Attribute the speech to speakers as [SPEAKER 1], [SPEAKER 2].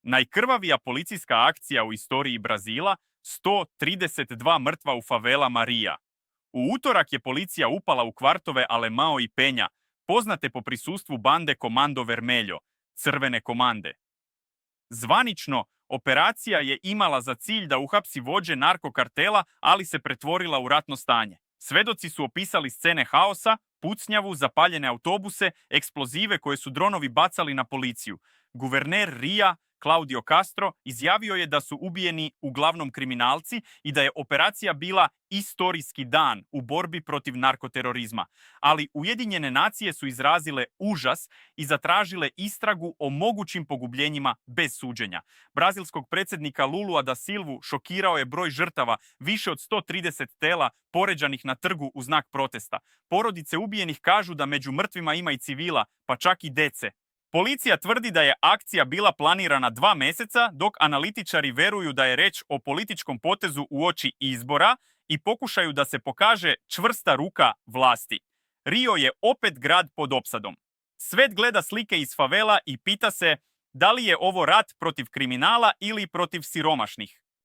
[SPEAKER 1] Najkrvavija policijska akcija u istoriji Brazila, 132 mrtva u favelama Ria. U utorak je policija upala u kvartove Alemão i Penha, poznate po prisustvu bande Comando Vermelho, crvene komande. Zvanično, operacija je imala za cilj da uhapsi vođe narkokartela, ali se pretvorila u ratno stanje. Svedoci su opisali scene haosa, pucnjavu, zapaljene autobuse, eksplozive koje su dronovi bacali na policiju. Guverner Ria, Claudio Castro, izjavio je da su ubijeni uglavnom kriminalci i da je operacija bila istorijski dan u borbi protiv narkoterorizma. Ali Ujedinjene nacije su izrazile užas i zatražile istragu o mogućim pogubljenjima bez suđenja. Brazilskog predsjednika Lulua da Silvu šokirao je broj žrtava, više od 130 tela poređanih na trgu u znak protesta. Porodice ubijenih kažu da među mrtvima ima i civila, pa čak i dece. Policija tvrdi da je akcija bila planirana 2 mjeseca, dok analitičari veruju da je reč o političkom potezu uoči izbora i pokušaju da se pokaže čvrsta ruka vlasti. Rio je opet grad pod opsadom. Svet gleda slike iz favela i pita se da li je ovo rat protiv kriminala ili protiv siromašnih.